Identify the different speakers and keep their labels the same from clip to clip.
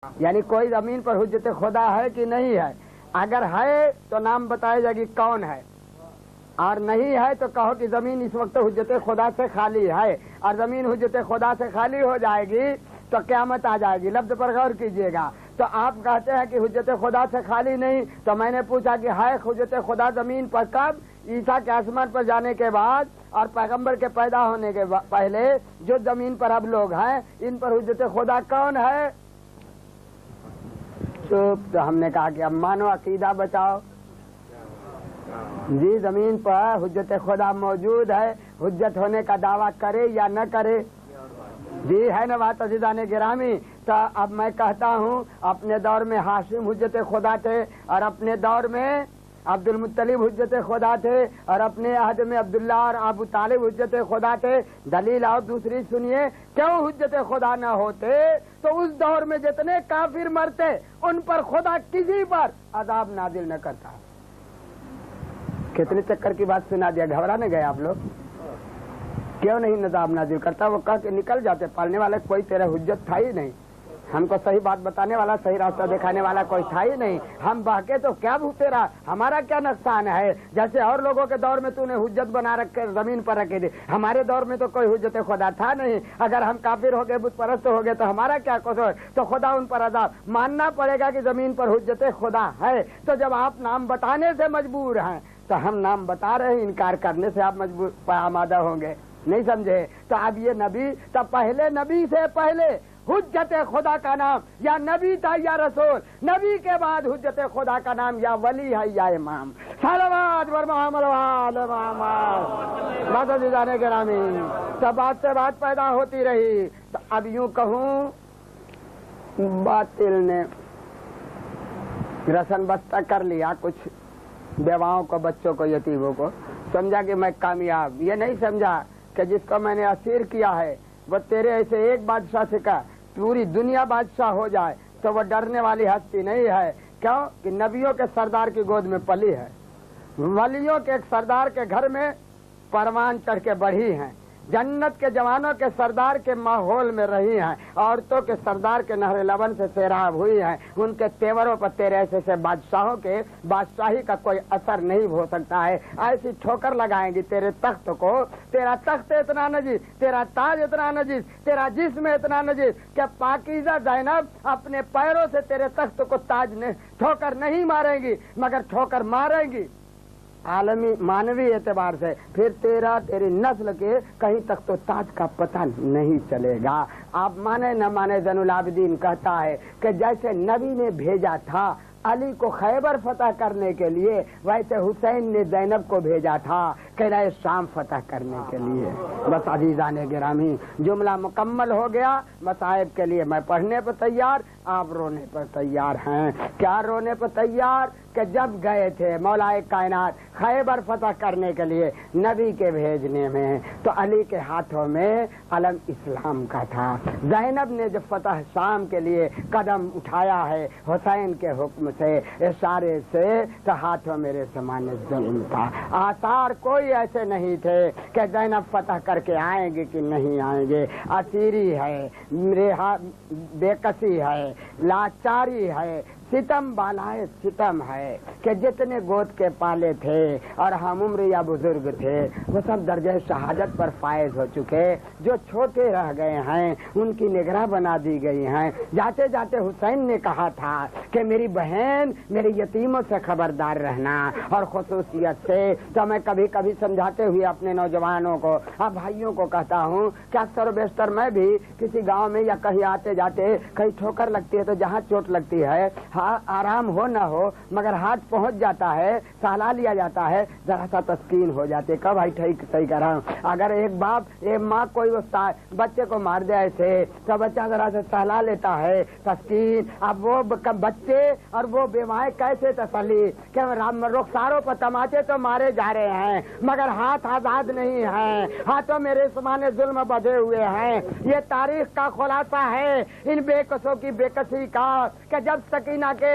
Speaker 1: یعنی کوئی زمین پر حجت خدا ہے کہ نہیں ہے؟ اگر ہے تو نام بتائے جائے گی کون ہے، اور نہیں ہے تو کہو کہ زمین اس وقت حجت خدا سے خالی ہے، اور زمین حجت خدا سے خالی ہو جائے گی تو قیامت آ جائے گی۔ لفظ پر غور کیجئے گا۔ تو آپ کہتے ہیں کہ حجت خدا سے خالی نہیں، تو میں نے پوچھا کہ ہے حجت خدا زمین پر کب؟ عیسیٰ کے آسمان پر جانے کے بعد اور پیغمبر کے پیدا ہونے کے پہلے جو زمین پر اب لوگ ہیں ان پر حجت خدا کون ہے؟ تو ہم نے کہا کہ اب مانو عقیدہ بچاؤ۔ جی زمین پر حجت خدا موجود ہے، حجت ہونے کا دعویٰ کرے یا نہ کرے؟ جی ہے نا بات عزیزان گرامی۔ تو اب میں کہتا ہوں اپنے دور میں ہاشم حجت خدا تھے، اور اپنے دور میں عبد المطلب حجت خدا تھے، اور اپنے عہد میں عبداللہ اور ابو طالب حجت خدا تھے۔ دلیل اور دوسری سنیے، کیوں حجت خدا نہ ہوتے تو اس دور میں جتنے کافر مرتے ان پر خدا کسی پر عذاب نازل نہ کرتا۔ کتنے چکر کی بات سنا دیا، گھبرا نہ گئے آپ لوگ؟ کیوں نہیں عذاب نازل کرتا؟ وہ کہہ کے نکل جاتے، پالنے والا کوئی تیرے حجت تھا ہی نہیں، ہم کو صحیح بات بتانے والا، صحیح راستہ دکھانے والا کوئی تھا ہی نہیں، ہم بہکے تو کیا تیرا ہمارا کیا نقصان ہے؟ جیسے اور لوگوں کے دور میں تو نے حجت بنا رکھے زمین پر رکھے تھے، ہمارے دور میں تو کوئی حجت خدا تھا نہیں۔ اگر ہم کافر ہو گئے، بت پرست ہو گئے تو ہمارا کیا قصور؟ تو خدا ان پر عذاب ماننا پڑے گا کہ زمین پر حجت خدا ہے۔ تو جب آپ نام بتانے سے مجبور ہیں تو ہم نام بتا رہے ہیں، انکار کرنے سے آپ مجبور آمادہ ہوں گے، نہیں سمجھے؟ تو اب یہ نبی، تو پہلے نبی سے پہلے حجت خدا کا نام یا نبی تھا یا رسول، نبی کے بعد حجت خدا کا نام یا ولی ہے یا امام۔ صلوات بر محمد و آل محمد۔ بات عزیزان گرامی، تو بات سے بات پیدا ہوتی رہی۔ تو اب یوں کہوں، باطل نے رسن بستہ کر لیا، کچھ بیواؤں کو، بچوں کو، یتیموں کو، سمجھا کہ میں کامیاب۔ یہ نہیں سمجھا کہ جس کو میں نے اسیر کیا ہے وہ تیرے ایسے ایک بادشاہ سے کہا پوری دنیا بادشاہ ہو جائے تو وہ ڈرنے والی ہستی نہیں ہے۔ کیوں کہ نبیوں کے سردار کی گود میں پلی ہے، ولیوں کے ایک سردار کے گھر میں پروان چڑھ کے بڑھی ہیں، جنت کے جوانوں کے سردار کے ماحول میں رہی ہیں، عورتوں کے سردار کے نہر لبن سے سیراب ہوئی ہیں۔ ان کے تیوروں پر تیرے ایسے بادشاہوں کے بادشاہی کا کوئی اثر نہیں ہو سکتا ہے۔ ایسی ٹھوکر لگائیں گی تیرے تخت کو، تیرا تخت اتنا نجیس، تیرا تاج اتنا نجیس، تیرا جسم اتنا نجیس کہ پاکیزہ زینب اپنے پیروں سے تیرے تخت کو ٹھوکر نہیں ماریں گی، مگر ٹھوکر ماریں گی عالمی مانوی اعتبار سے، پھر تیری نسل کے کہیں تک تو تاج کا پتہ نہیں چلے گا۔ آپ مانے نہ مانے، زین العابدین کہتا ہے کہ جیسے نبی نے بھیجا تھا علی کو خیبر فتح کرنے کے لیے، ویسے حسین نے زینب کو بھیجا تھا قلعہ شام فتح کرنے کے لیے۔ بس عزیزان گرامی، جملہ مکمل ہو گیا۔ مصائب کے لیے میں پڑھنے پر تیار، آپ رونے پر تیار ہیں۔ کیا رونے پر تیار؟ کہ جب گئے تھے مولا کائنات خیبر فتح کرنے کے لیے نبی کے بھیجنے میں، تو علی کے ہاتھوں میں علم اسلام کا تھا۔ زینب نے جب فتح شام کے لیے قدم اٹھایا ہے حسین کے حکم سے، اشارے سے، تو ہاتھوں میرے سامان ظلم تھا۔ آثار کوئی ایسے نہیں تھے کہ زینب فتح کر کے آئیں گے کہ نہیں آئیں گے۔ اسیری ہے، بے کسی ہے، لاچاری ہے، ستم بالائے ستم ہے کہ جتنے گود کے پالے تھے اور ہم عمر یا بزرگ تھے وہ سب درجہ شہادت پر فائز ہو چکے۔ جو چھوٹے رہ گئے ہیں ان کی نگراں بنا دی گئی ہیں۔ جاتے جاتے حسین نے کہا تھا کہ میری بہن، میرے یتیموں سے خبردار رہنا، اور خصوصیت سے تو میں کبھی کبھی سمجھاتے ہوئے اپنے نوجوانوں کو اور بھائیوں کو کہتا ہوں کہ اکثر و بیشتر میں بھی کسی گاؤں میں یا کہیں آتے جاتے کہیں ٹھوکر لگتی ہے تو جہاں چوٹ لگتی ہے، آرام ہو نہ ہو مگر ہاتھ پہنچ جاتا ہے، سہلا لیا جاتا ہے، ذرا سا تسکین ہو جاتے کہ بھائی ٹھیک صحیح کر رہا ہوں۔ اگر ایک باپ ایک ماں کوئی بچے کو مار دے ایسے تو بچہ ذرا سے سہلا لیتا ہے، تسکین۔ اب وہ بچے اور وہ بیوائیں کیسے تسلی کہ رخساروں پر تماچے تو مارے جا رہے ہیں مگر ہاتھ آزاد نہیں ہیں، ہاتھوں میرے سامان ظلم بدھے ہوئے ہیں۔ یہ تاریخ کا خلاصہ ہے ان بے کسوں کی بے کسی کا کہ جب سکینہ کے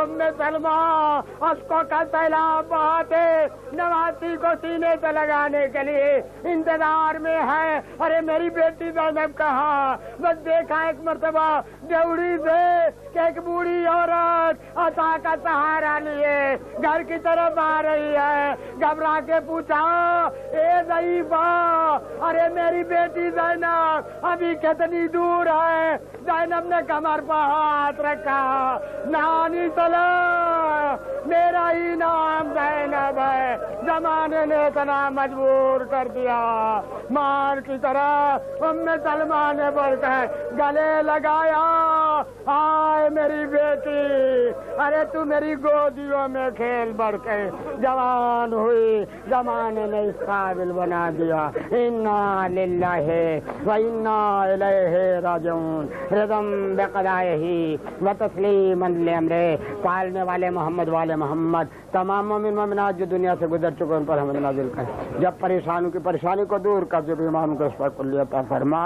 Speaker 1: ام سلمہ اشکوں کا سیلاب بہاتے نوازی کو سینے سے لگانے کے لیے انتظار میں ہے. ارے میری بیٹی زینب کہاں؟ بس دیکھا ایک مرتبہ ڈیوڑی سے کہ ایک بوڑھی عورت عصا کا سہارا لیے گھر کی طرف آ رہی ہے. گھبرا کے پوچھا اے ضعیفہ ارے میری بیٹی زینب ابھی کتنی دور ہے؟ زینب نے کمر پر ہاتھ رکھا. نانی چلا میرا ہی نام زینب ہے. زمانے نے اتنا مجبور کر دیا. مار کی طرح ام سلمہ نے بول کر گلے لگایا. آئے میری بیٹی ارے تو میری گودیوں میں کھیل بڑھ کے جوان ہوئی. زمانے نے اس قابل بنا دیا. انا للہ و انا الیہ راجعون. رضم بقضائہ و تسلیما لامرہ. پالنے والے محمد والے محمد تمام مومن مومنات جو دنیا سے گزر چکے ان پر حمد نازل کر. جب پریشانوں کی پریشانی کو دور کر جو ایمان کو اس پر کلی عطا فرما.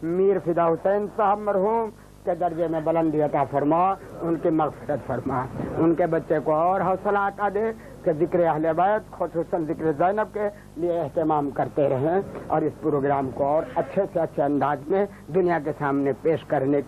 Speaker 1: میر فدا حسین صاحب مرحوم کے درجے میں بلندی عطا فرما. ان کی مغفرت فرما. ان کے بچے کو اور حوصلہ عطا دے کہ ذکر اہل بیت خصوصاً ذکر زینب کے لیے اہتمام کرتے رہیں اور اس پروگرام کو اور اچھے سے اچھے انداز میں دنیا کے سامنے پیش کرنے کی